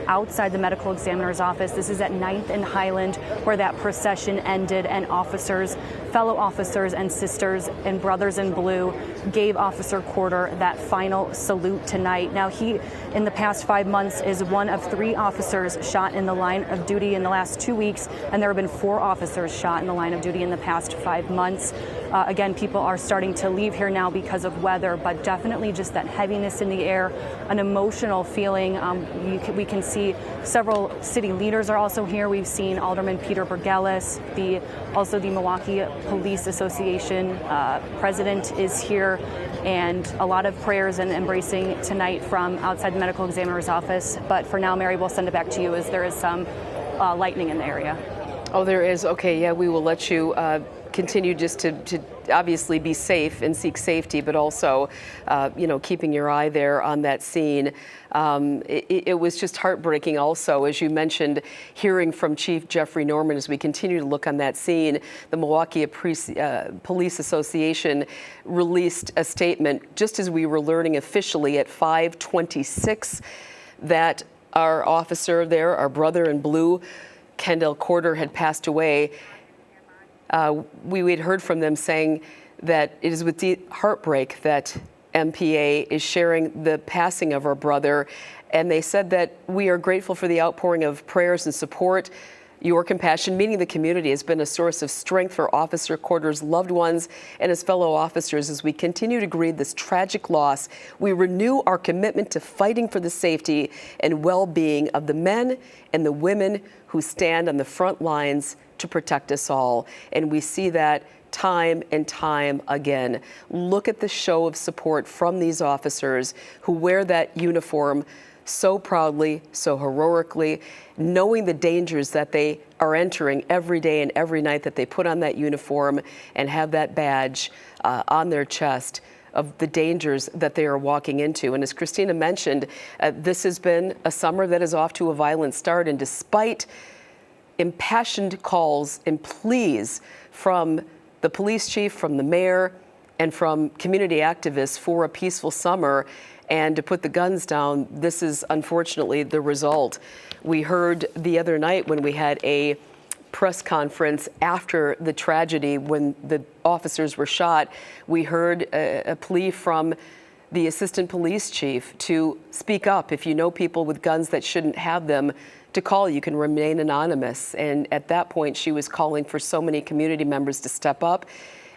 outside the medical examiner's office. This is at 9th and Highland, where that procession ended, and officers, fellow officers and sisters and brothers in blue gave Officer Corder that final salute tonight. Now, he, in the past 5 months, is one of 3 officers shot in the line of duty in the last 2 weeks, and there have been 4 officers shot in the line of duty in the past 5 months. Again, people are starting to leave here now because of weather, but definitely just that heaviness in the air, an emotional feeling. We can see several city leaders are also here. We've seen Alderman Peter Bergelis, also the Milwaukee Police Association president is here, and a lot of prayers and embracing tonight from outside the medical examiner's office. But for now, Mary, we'll send it back to you as there is some lightning in the area. Oh, there is. Okay, yeah, we will let you continue just to obviously be safe and seek safety, but also, keeping your eye there on that scene. It was just heartbreaking also, as you mentioned, hearing from Chief Jeffrey Norman as we continue to look on that scene. The Milwaukee Police Association released a statement just as we were learning officially at 5:26 that our officer there, our brother in blue, Kendall Corder, had passed away. We had heard from them saying that it is with deep heartbreak that MPA is sharing the passing of our brother, and they said that we are grateful for the outpouring of prayers and support. Your compassion, meaning the community, has been a source of strength for Officer Corder's loved ones and his fellow officers. As we continue to grieve this tragic loss, we renew our commitment to fighting for the safety and well-being of the men and the women who stand on the front lines to protect us all. And we see that time and time again. Look at the show of support from these officers who wear that uniform so proudly, so heroically, knowing the dangers that they are entering every day and every night that they put on that uniform and have that badge on their chest of the dangers that they are walking into. And as Christina mentioned, this has been a summer that is off to a violent start, and despite impassioned calls and pleas from the police chief, from the mayor, and from community activists for a peaceful summer and to put the guns down, this is unfortunately the result. We heard the other night when we had a press conference after the tragedy when the officers were shot, we heard a plea from the assistant police chief to speak up. If you know people with guns that shouldn't have them, to call. You can remain anonymous. And at that point, she was calling for so many community members to step up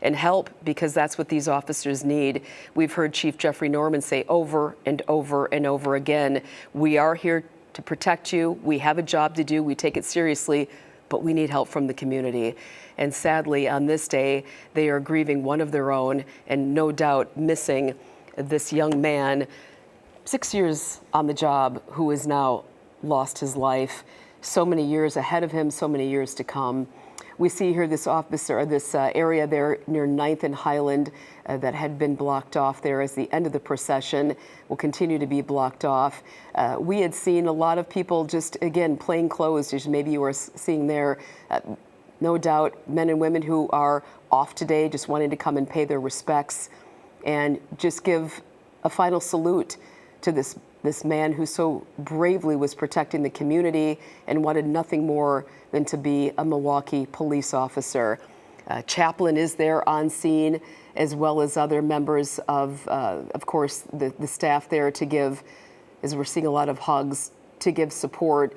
and help, because that's what these officers need. We've heard Chief Jeffrey Norman say over and over and over again, we are here to protect you. We have a job to do. We take it seriously, but we need help from the community. And sadly, on this day, they are grieving one of their own and no doubt missing this young man, 6 years on the job, who is now lost his life. So many years ahead of him, so many years to come. We see here this area there near 9th and Highland that had been blocked off there as the end of the procession will continue to be blocked off. We had seen a lot of people just, again, plain clothes, as maybe you were seeing there. No doubt men and women who are off today just wanting to come and pay their respects and just give a final salute to this man who so bravely was protecting the community and wanted nothing more than to be a Milwaukee police officer. Chaplain is there on scene, as well as other members of course, the staff there to give, as we're seeing a lot of hugs, to give support,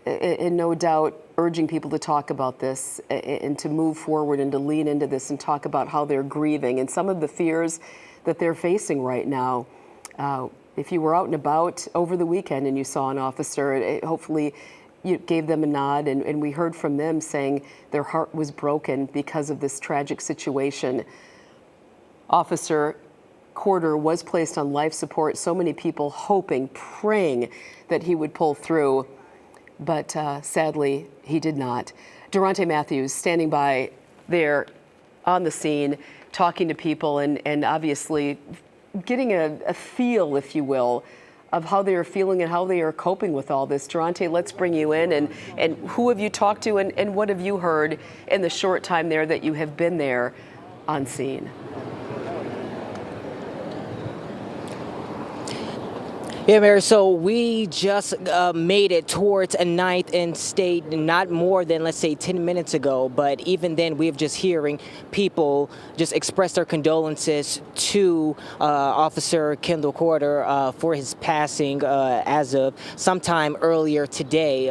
and no doubt urging people to talk about this and to move forward and to lean into this and talk about how they're grieving and some of the fears that they're facing right now. If you were out and about over the weekend and you saw an officer, hopefully you gave them a nod, and we heard from them saying their heart was broken because of this tragic situation. Officer Corder was placed on life support. So many people hoping, praying that he would pull through, but sadly, he did not. Durante Matthews standing by there on the scene, talking to people and obviously getting a feel, if you will, of how they are feeling and how they are coping with all this. Durante, let's bring you in, and who have you talked to and what have you heard in the short time there that you have been there on scene? Yeah, Mary, so we just made it towards a 9th and State not more than, let's say, 10 minutes ago. But even then, we're just hearing people just express their condolences to Officer Kendall Corder for his passing as of sometime earlier today.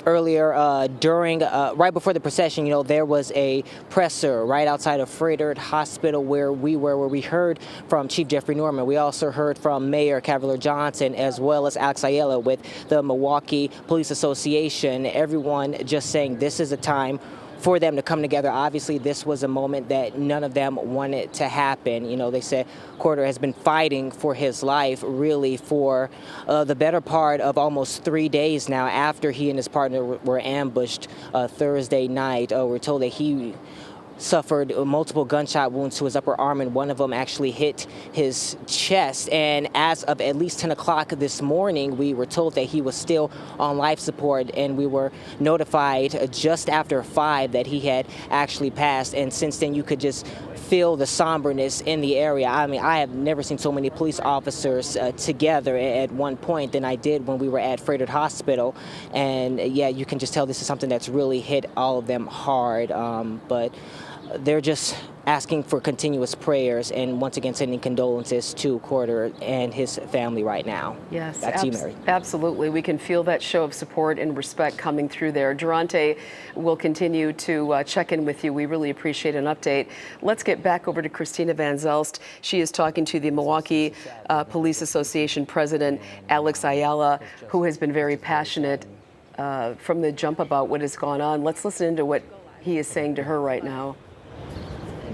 Earlier during, right before the procession, there was a presser right outside of Frederick Hospital where we heard from Chief Jeffrey Norman. We also heard from Mayor Cavalier Johnson as well as Alex Ayala with the Milwaukee Police Association. Everyone just saying this is a time for them to come together. Obviously, this was a moment that none of them wanted to happen. They said Corder has been fighting for his life really for the better part of almost 3 days now after he and his partner were ambushed Thursday night. We're told that he suffered multiple gunshot wounds to his upper arm, and one of them actually hit his chest. And as of at least 10 o'clock this morning, we were told that he was still on life support, and we were notified just after 5 that he had actually passed. And since then, you could just feel the somberness in the area. I mean, I have never seen so many police officers together at one point than I did when we were at Frederick Hospital. And yeah, you can just tell this is something that's really hit all of them hard. But they're just asking for continuous prayers and once again sending condolences to Corder and his family right now. Yes, back to you, Mary. Absolutely. We can feel that show of support and respect coming through there. Durante will continue to check in with you. We really appreciate an update. Let's get back over to Christina Van Zelst. She is talking to the Milwaukee Police Association President, Alex Ayala, who has been very passionate from the jump about what has gone on. Let's listen to what he is saying to her right now.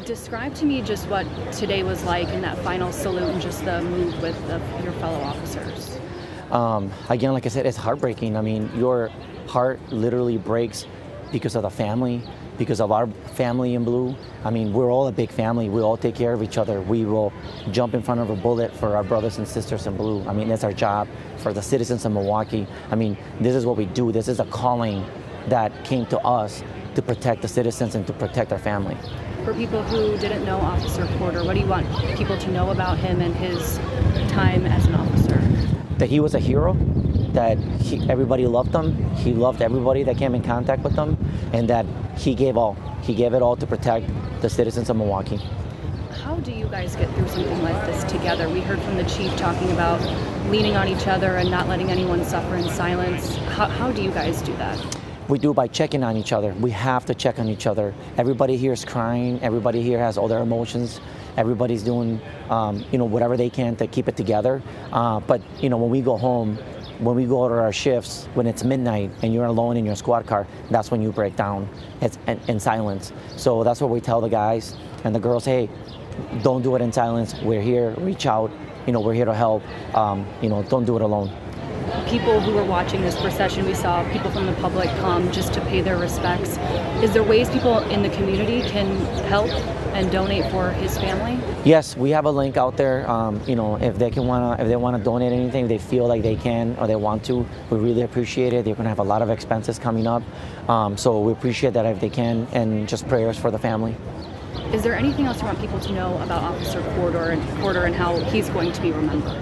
Describe to me just what today was like in that final salute and just the mood with your fellow officers. Again, like I said, it's heartbreaking. I mean, your heart literally breaks because of the family, because of our family in blue. I mean, we're all a big family. We all take care of each other. We will jump in front of a bullet for our brothers and sisters in blue. I mean, it's our job for the citizens of Milwaukee. I mean, this is what we do. This is a calling that came to us to protect the citizens and to protect our family. For people who didn't know Officer Corder, what do you want people to know about him and his time as an officer? That he was a hero, that everybody loved him, he loved everybody that came in contact with him, and that he gave all. He gave it all to protect the citizens of Milwaukee. How do you guys get through something like this together? We heard from the chief talking about leaning on each other and not letting anyone suffer in silence. How do you guys do that? We do by checking on each other. We have to check on each other. Everybody here is crying. Everybody here has all their emotions. Everybody's doing, whatever they can to keep it together. But when we go home, when we go to our shifts, when it's midnight and you're alone in your squad car, that's when you break down. It's in silence. So that's what we tell the guys and the girls. Hey, don't do it in silence. We're here. Reach out. We're here to help. Don't do it alone. People who were watching this procession, we saw people from the public come just to pay their respects. Is there ways people in the community can help and donate for his family? Yes, we have a link out there. If they want to donate anything, if they feel like they can or they want to, we really appreciate it. They're going to have a lot of expenses coming up, so we appreciate that if they can, and just prayers for the family. Is there anything else you want people to know about Officer Corder and how he's going to be remembered?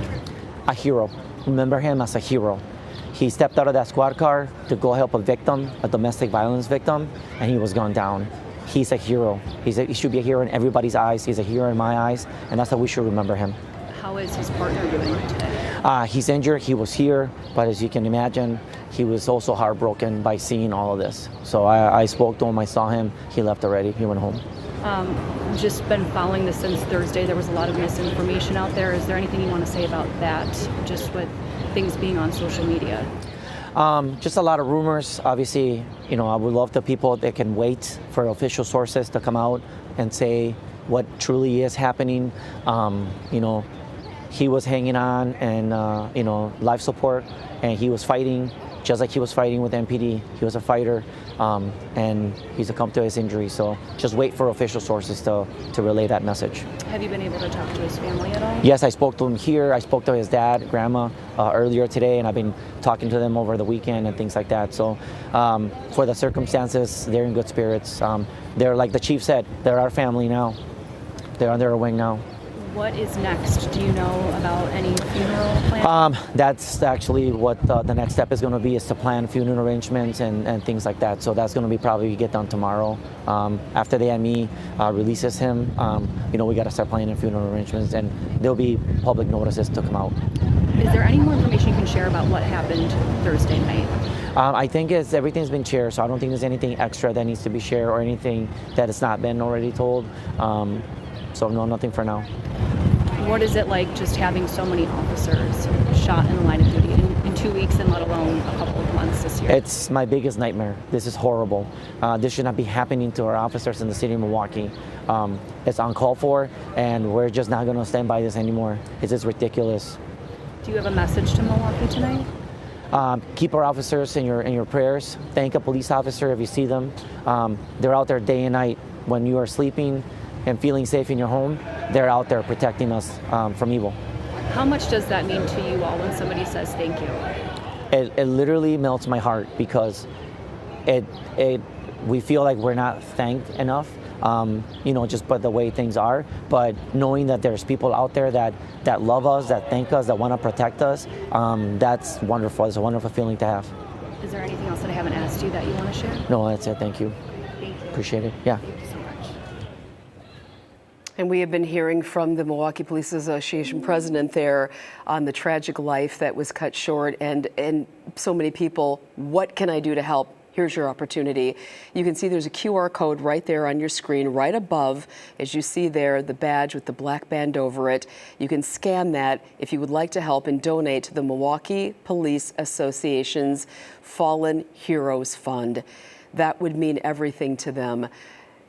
A hero. Remember him as a hero. He stepped out of that squad car to go help a victim, a domestic violence victim, and he was gone down. He's a hero. He should be a hero in everybody's eyes. He's a hero in my eyes, and that's how we should remember him. How is his partner doing today? He's injured. He was here, but as you can imagine, he was also heartbroken by seeing all of this. So I spoke to him. I saw him. He left already. He went home. Just been following this since Thursday. There was a lot of misinformation out there. Is there anything you want to say about that, just with things being on social media? Just a lot of rumors. Obviously, I would love the people that can wait for official sources to come out and say what truly is happening. He was hanging on and, life support, and he was fighting just like he was fighting with MPD. He was a fighter, and he's succumbed to his injury. So just wait for official sources to relay that message. Have you been able to talk to his family at all? Yes, I spoke to him here. I spoke to his dad, grandma, earlier today, and I've been talking to them over the weekend and things like that. So for the circumstances, they're in good spirits. They're, like the chief said, they're our family now. They're under our wing now. What is next? Do you know about any funeral plans? That's actually what the next step is going to be, is to plan funeral arrangements and things like that. So that's going to be probably get done tomorrow. After the ME releases him, we got to start planning funeral arrangements, and there'll be public notices to come out. Is there any more information you can share about what happened Thursday night? I think everything's been shared, so I don't think there's anything extra that needs to be shared or anything that has not been already told. So no, nothing for now. What is it like just having so many officers shot in the line of duty in 2 weeks, and let alone a couple of months this year? It's my biggest nightmare. This is horrible. This should not be happening to our officers in the city of Milwaukee. It's uncalled for, and we're just not going to stand by this anymore. It's just ridiculous. Do you have a message to Milwaukee tonight? Keep our officers in your prayers. Thank a police officer if you see them. They're out there day and night. When you are sleeping and feeling safe in your home, they're out there protecting us from evil. How much does that mean to you all when somebody says thank you? It literally melts my heart, because we feel like we're not thanked enough, just by the way things are. But knowing that there's people out there that love us, that thank us, that want to protect us, that's wonderful. It's a wonderful feeling to have. Is there anything else that I haven't asked you that you want to share? No, that's it. Thank you. Thank you. Appreciate it. Yeah. Thank you so much. And we have been hearing from the Milwaukee Police Association president there on the tragic life that was cut short, and so many people, what can I do to help? Here's your opportunity. You can see there's a QR code right there on your screen, right above, as you see there, the badge with the black band over it. You can scan that if you would like to help and donate to the Milwaukee Police Association's Fallen Heroes Fund. That would mean everything to them.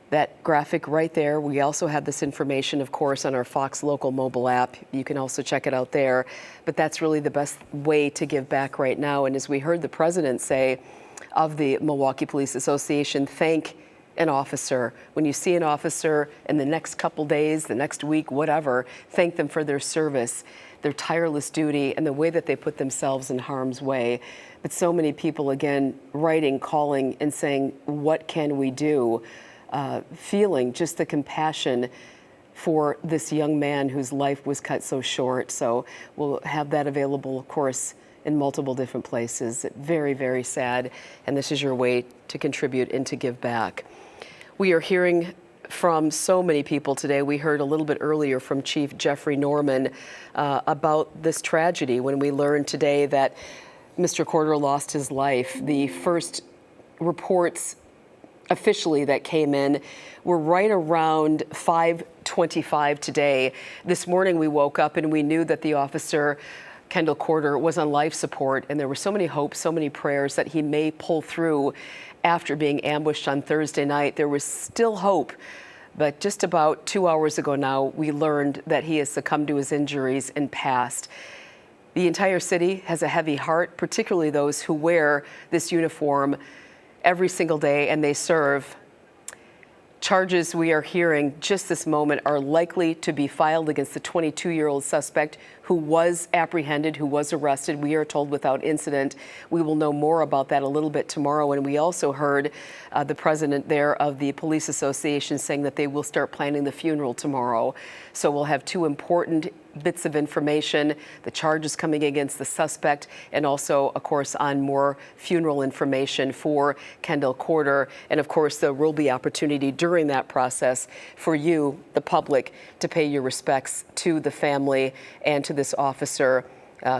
That graphic right there. We also have this information, of course, on our Fox Local mobile app. You can also check it out there. But that's really the best way to give back right now. And as we heard the president say of the Milwaukee Police Association, thank an officer. When you see an officer in the next couple days, the next week, whatever, thank them for their service, their tireless duty, and the way that they put themselves in harm's way. But so many people, again, writing, calling, and saying, what can we do? Feeling just the compassion for this young man whose life was cut so short. So we'll have that available, of course, in multiple different places. Very, very sad. And this is your way to contribute and to give back. We are hearing from so many people today. We heard a little bit earlier from Chief Jeffrey Norman about this tragedy when we learned today that Mr. Corder lost his life. The first reports officially that came in were right around 5:25 today. This morning we woke up and we knew that the officer, Kendall Corder, was on life support, and there were so many hopes, so many prayers that he may pull through after being ambushed on Thursday night. There was still hope, but just about 2 hours ago now, we learned that he has succumbed to his injuries and passed. The entire city has a heavy heart, particularly those who wear this uniform every single day and they serve. Charges we are hearing just this moment are likely to be filed against the 22-year-old suspect who was apprehended, who was arrested, we are told, without incident. We will know more about that a little bit tomorrow. And we also heard the president there of the Police Association saying that they will start planning the funeral tomorrow. So we'll have two important bits of information, the charges coming against the suspect, and also, of course, on more funeral information for Kendall Corder. And of course, there will be opportunity during that process for you, the public, to pay your respects to the family and to this officer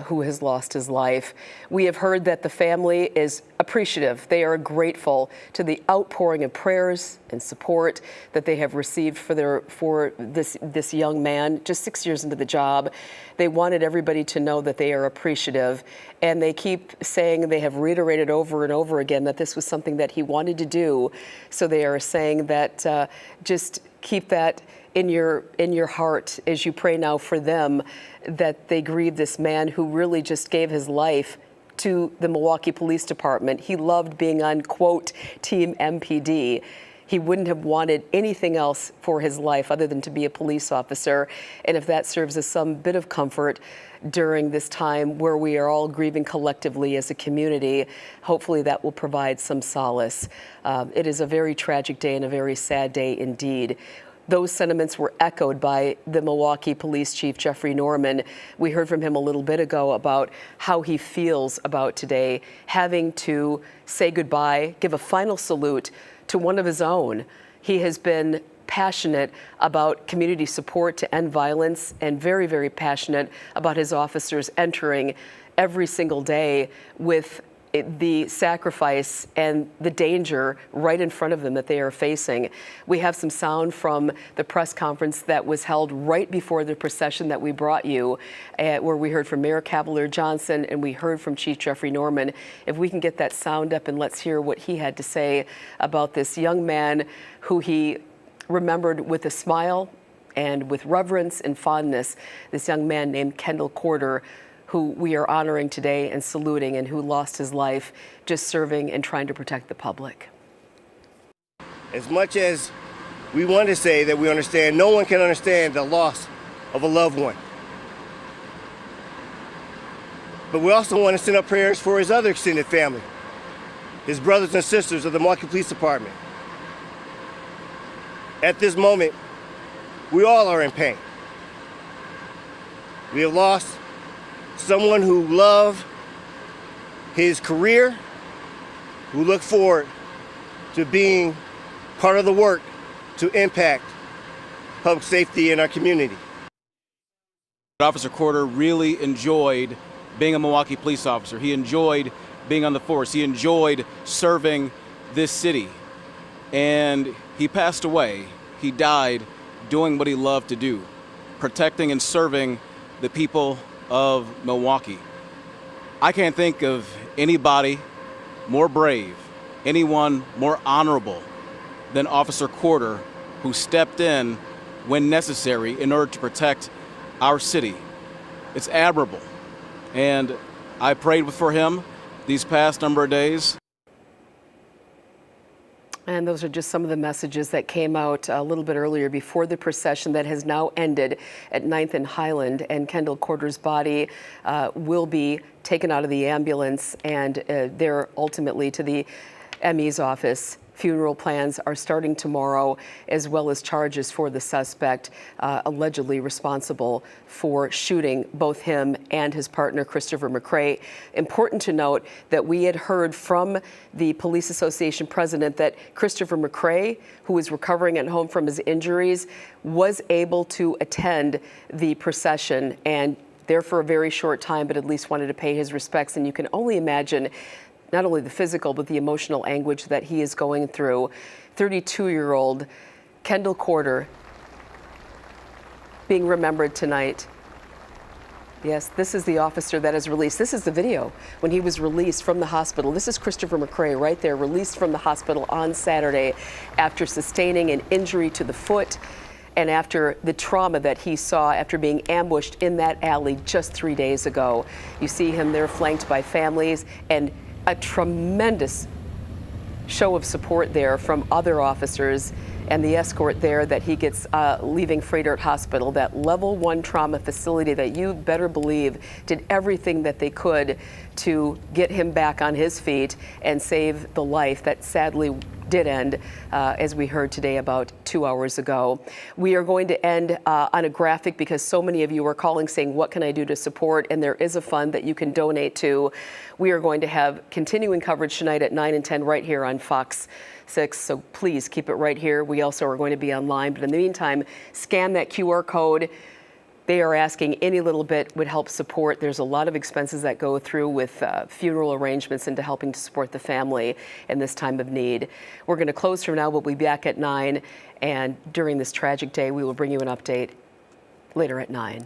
who has lost his life. We have heard that the family is appreciative. They are grateful to the outpouring of prayers and support that they have received for this young man, just 6 years into the job. They wanted everybody to know that they are appreciative, and they keep saying, they have reiterated over and over again that this was something that he wanted to do. So they are saying that just keep that in your heart as you pray now for them, that they grieve this man who really just gave his life to the Milwaukee Police Department. He loved being on, quote, Team MPD. He wouldn't have wanted anything else for his life other than to be a police officer. And if that serves as some bit of comfort during this time where we are all grieving collectively as a community, hopefully that will provide some solace. It is a very tragic day and a very sad day indeed. Those sentiments were echoed by the Milwaukee Police Chief, Jeffrey Norman. We heard from him a little bit ago about how he feels about today having to say goodbye, give a final salute to one of his own. He has been passionate about community support to end violence and very, very passionate about his officers entering every single day with the sacrifice and the danger right in front of them that they are facing. We have some sound from the press conference that was held right before the procession that we brought you, where we heard from Mayor Cavalier Johnson and we heard from Chief Jeffrey Norman. If we can get that sound up and let's hear what he had to say about this young man who he remembered with a smile and with reverence and fondness, this young man named Kendall Corder, who we are honoring today and saluting, and who lost his life just serving and trying to protect the public. As much as we want to say that we understand, no one can understand the loss of a loved one. But we also want to send up prayers for his other extended family, his brothers and sisters of the Milwaukee Police Department. At this moment, we all are in pain. We have lost someone who loved his career, who looked forward to being part of the work to impact public safety in our community. Officer Corder really enjoyed being a Milwaukee police officer. He enjoyed being on the force. He enjoyed serving this city. And he passed away. He died doing what he loved to do, protecting and serving the people of Milwaukee. I can't think of anybody more brave, anyone more honorable than Officer Corder, who stepped in when necessary in order to protect our city. It's admirable. And I prayed for him these past number of days. And those are just some of the messages that came out a little bit earlier before the procession that has now ended at 9th and Highland. And Kendall Corder's body will be taken out of the ambulance and there ultimately to the ME's office. Funeral plans are starting tomorrow, as well as charges for the suspect allegedly responsible for shooting both him and his partner, Christopher McCray. Important to note that we had heard from the Police Association president that Christopher McCray, who is recovering at home from his injuries, was able to attend the procession and there for a very short time, but at least wanted to pay his respects. And you can only imagine not only the physical, but the emotional anguish that he is going through. 32-year-old Kendall Corder being remembered tonight. Yes, this is the officer that is released. This is the video when he was released from the hospital. This is Christopher McCray right there, released from the hospital on Saturday after sustaining an injury to the foot and after the trauma that he saw after being ambushed in that alley just 3 days ago. You see him there flanked by families and a tremendous show of support there from other officers and the escort there that he gets leaving Frederick Hospital, that level 1 trauma facility that you better believe did everything that they could to get him back on his feet and save the life that sadly did end, as we heard today about 2 hours ago. We are going to end on a graphic because so many of you are calling saying, what can I do to support? And there is a fund that you can donate to. We are going to have continuing coverage tonight at 9 and 10 right here on Fox 6, so please keep it right here. We also are going to be online, but in the meantime, scan that QR code. They are asking any little bit would help support. There's a lot of expenses that go through with funeral arrangements into helping to support the family in this time of need. We're going to close for now. We'll be back at 9, and during this tragic day, we will bring you an update later at 9.